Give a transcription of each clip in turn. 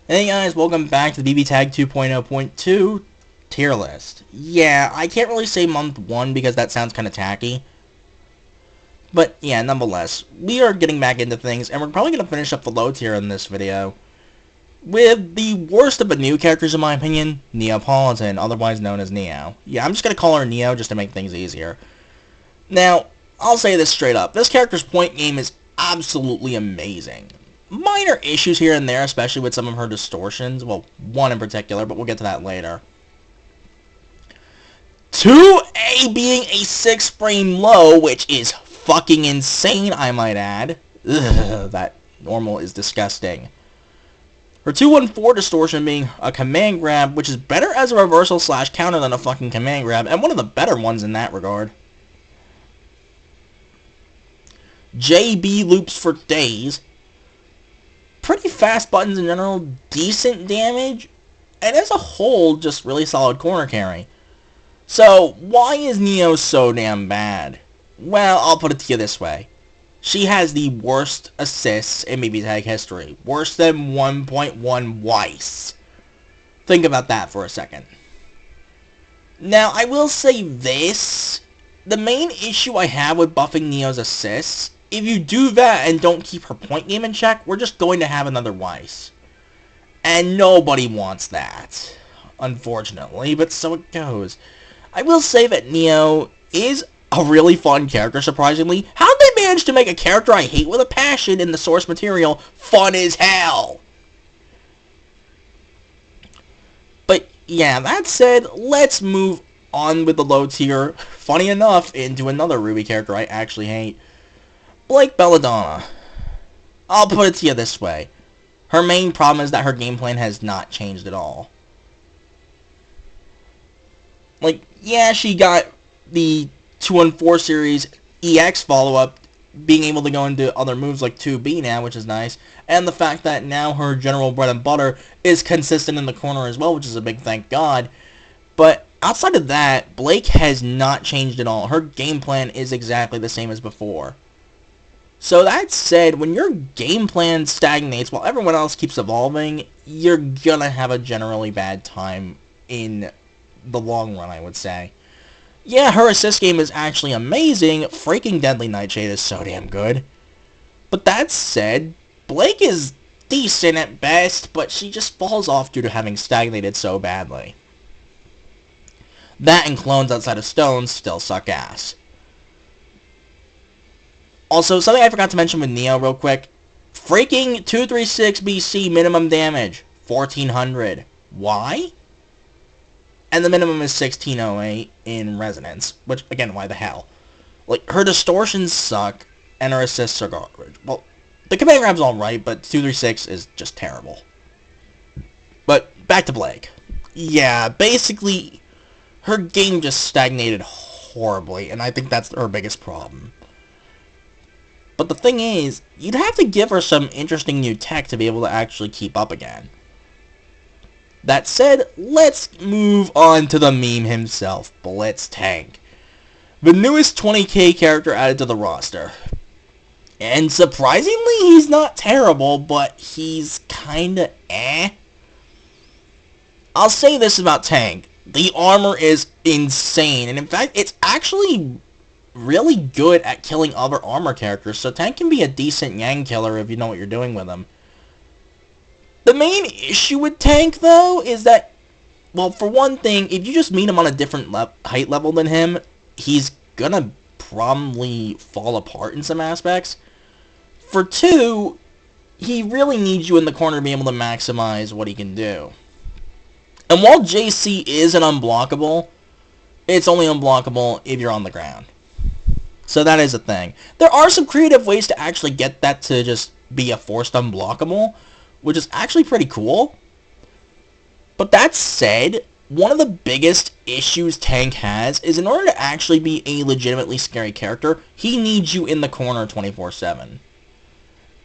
Hey guys, welcome back to the BBTAG 2.0.2 tier list. Yeah, I can't really say month 1 because that sounds kind of tacky. But yeah, nonetheless, we are getting back into things, and we're probably going to finish up the low tier in this video with the worst of the new characters in my opinion, Politan, otherwise known as Neo. Yeah, I'm just going to call her Neo just to make things easier. Now, I'll say this straight up, this character's point game is absolutely amazing. Minor issues here and there, especially with some of her distortions. Well, one in particular, but we'll get to that later. 2A being a 6 frame low, which is fucking insane, I might add. Ugh, that normal is disgusting. Her 214 distortion being a command grab, which is better as a reversal slash counter than a fucking command grab, and one of the better ones in that regard. JB loops for days. Pretty fast buttons in general, decent damage, and as a whole, just really solid corner carry. So, why is Neo so damn bad? Well, I'll put it to you this way. She has the worst assists in BBTAG history. Worse than 1.1 Weiss. Think about that for a second. Now, I will say this. The main issue I have with buffing Neo's assists, if you do that and don't keep her point game in check, we're just going to have another Weiss. And nobody wants that, unfortunately, but so it goes. I will say that Neo is a really fun character, surprisingly. How did they manage to make a character I hate with a passion in the source material fun as hell? But yeah, that said, let's move on with the low tier, funny enough, into another Ruby character I actually hate. Belladonna. I'll put it to you this way. Her main problem is that her game plan has not changed at all. Yeah, she got the 214 series EX follow-up, being able to go into other moves like 2B now, which is nice, and the fact that now her general bread and butter is consistent in the corner as well, which is a big thank God. But outside of that, Blake has not changed at all. Her game plan is exactly the same as before. So that said, when your game plan stagnates while everyone else keeps evolving, you're gonna have a generally bad time in the long run, I would say. Yeah, her assist game is actually amazing. Freaking Deadly Nightshade is so damn good. But that said, Blake is decent at best, but she just falls off due to having stagnated so badly. That and clones outside of stones still suck ass. Also, something I forgot to mention with Neo real quick. Freaking 236 BC minimum damage. 1400. Why? And the minimum is 1608 in resonance. Which, again, why the hell? Her distortions suck, and her assists are garbage. Well, the command grab's alright, but 236 is just terrible. But, back to Blake. Yeah, basically, her game just stagnated horribly, and I think that's her biggest problem. But the thing is, you'd have to give her some interesting new tech to be able to actually keep up again. That said, let's move on to the meme himself, Blitz Tank. The newest 20k character added to the roster. And surprisingly, he's not terrible, but he's kinda eh. I'll say this about Tank. The armor is insane, and in fact, it's actually really good at killing other armor characters, so Tank can be a decent Yang killer if you know what you're doing with him. The main issue with Tank, though, is that, well, for one thing, if you just meet him on a different height level than him, he's gonna probably fall apart in some aspects. For two, he really needs you in the corner to be able to maximize what he can do. And while JC is an unblockable, it's only unblockable if you're on the ground. So that is a thing. There are some creative ways to actually get that to just be a forced unblockable, which is actually pretty cool. But that said, one of the biggest issues Tank has is in order to actually be a legitimately scary character, he needs you in the corner 24/7.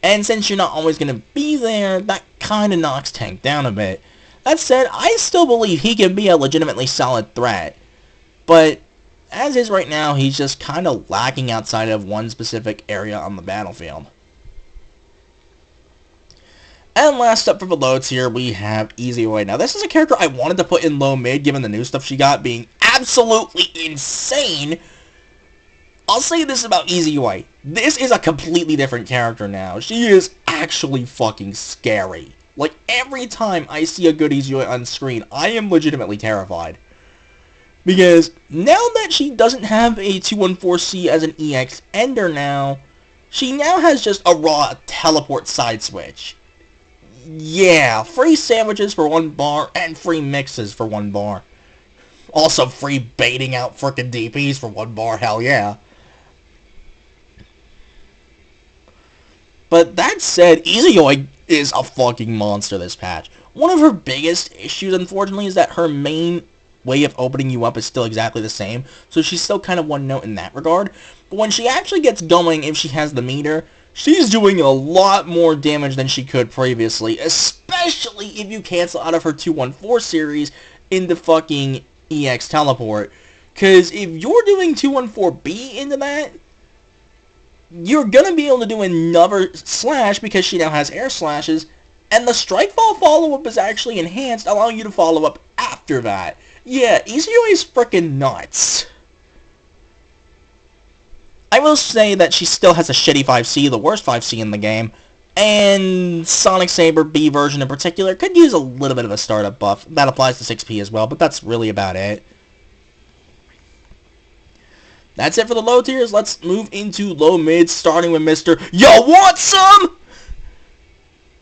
And since you're not always going to be there, that kind of knocks Tank down a bit. That said, I still believe he can be a legitimately solid threat. But as is right now, he's just kind of lacking outside of one specific area on the battlefield. And last up for the low tier, we have Izayoi. Now, this is a character I wanted to put in low mid, given the new stuff she got being absolutely insane. I'll say this about Izayoi. This is a completely different character now. She is actually fucking scary. Like, every time I see a good Izayoi on screen, I am legitimately terrified. Because now that she doesn't have a 214C as an EX ender now, she now has just a raw teleport side switch. Yeah, free sandwiches for 1 bar, and free mixes for 1 bar. Also free baiting out frickin' DPs for 1 bar, hell yeah. But that said, Izayoi is a fucking monster this patch. One of her biggest issues, unfortunately, is that her main way of opening you up is still exactly the same, so she's still kind of one note in that regard. But when she actually gets going, if she has the meter, she's doing a lot more damage than she could previously, especially if you cancel out of her 214 series into fucking EX teleport. Because if you're doing 214B into that, you're going to be able to do another slash because she now has air slashes, and the strikefall follow-up is actually enhanced, allowing you to follow up after that. Yeah, Izayoi is frickin' nuts. I will say that she still has a shitty 5C, the worst 5C in the game, and Sonic Saber B version in particular could use a little bit of a startup buff. That applies to 6P as well, but that's really about it. That's it for the low tiers. Let's move into low mid, starting with Mr. Yo, want some?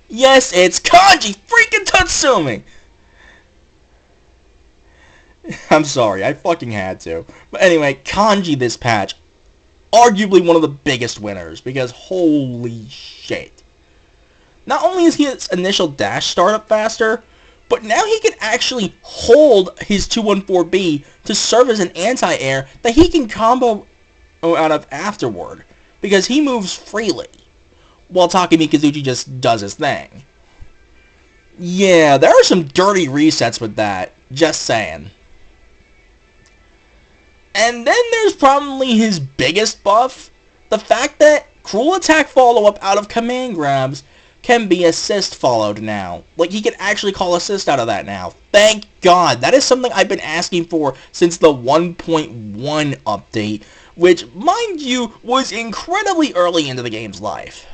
Yes, it's Kanji freaking Tatsumi. I'm sorry, I fucking had to. But anyway, Kanji this patch, arguably one of the biggest winners, because holy shit. Not only is his initial dash startup faster, but now he can actually hold his 214B to serve as an anti-air that he can combo out of afterward, because he moves freely, while Takumi Kazuchi just does his thing. Yeah, there are some dirty resets with that, just saying. And then there's probably his biggest buff, the fact that Cruel Attack follow-up out of command grabs can be assist followed now. Like, he can actually call assist out of that now. Thank God. That is something I've been asking for since the 1.1 update, which, mind you, was incredibly early into the game's life.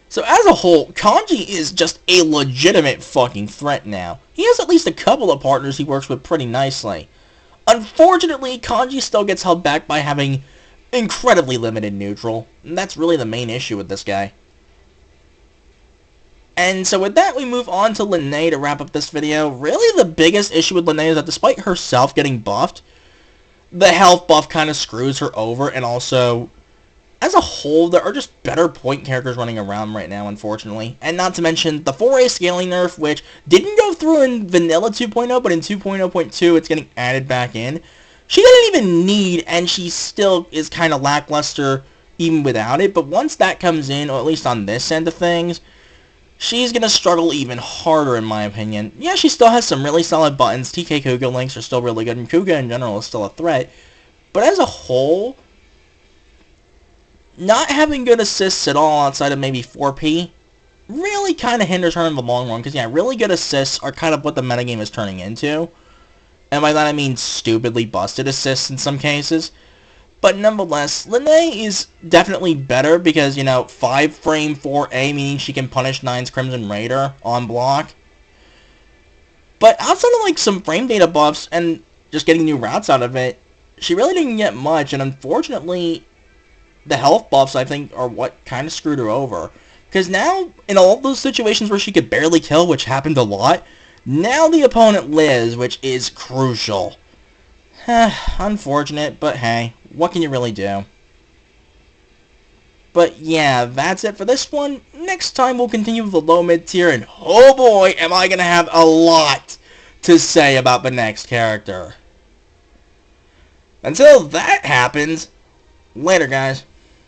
So as a whole, Kanji is just a legitimate fucking threat now. He has at least a couple of partners he works with pretty nicely. Unfortunately, Kanji still gets held back by having incredibly limited neutral, and that's really the main issue with this guy. And so with that, we move on to Linne to wrap up this video. Really, the biggest issue with Linne is that despite herself getting buffed, the health buff kind of screws her over, and also, as a whole, there are just better point characters running around right now, unfortunately. And not to mention the 4A scaling nerf, which didn't go through in Vanilla 2.0, but in 2.0.2, it's getting added back in. She doesn't even need, and she still is kind of lackluster even without it, but once that comes in, or at least on this end of things, she's going to struggle even harder, in my opinion. Yeah, she still has some really solid buttons. TK Kuga links are still really good, and Kuga in general is still a threat. But as a whole, not having good assists at all outside of maybe 4P really kind of hinders her in the long run, because yeah, really good assists are kind of what the metagame is turning into. And by that I mean stupidly busted assists in some cases. But nonetheless, Linne is definitely better because, you know, 5-frame 4A, meaning she can punish 9's Crimson Raider on block. But outside of, like, some frame data buffs and just getting new routes out of it, she really didn't get much, and unfortunately, the health buffs, I think, are what kind of screwed her over. Because now, in all those situations where she could barely kill, which happened a lot, now the opponent lives, which is crucial. Unfortunate, but hey, what can you really do? But yeah, that's it for this one. Next time we'll continue with the low mid tier, and oh boy, am I gonna have a lot to say about the next character. Until that happens, later guys.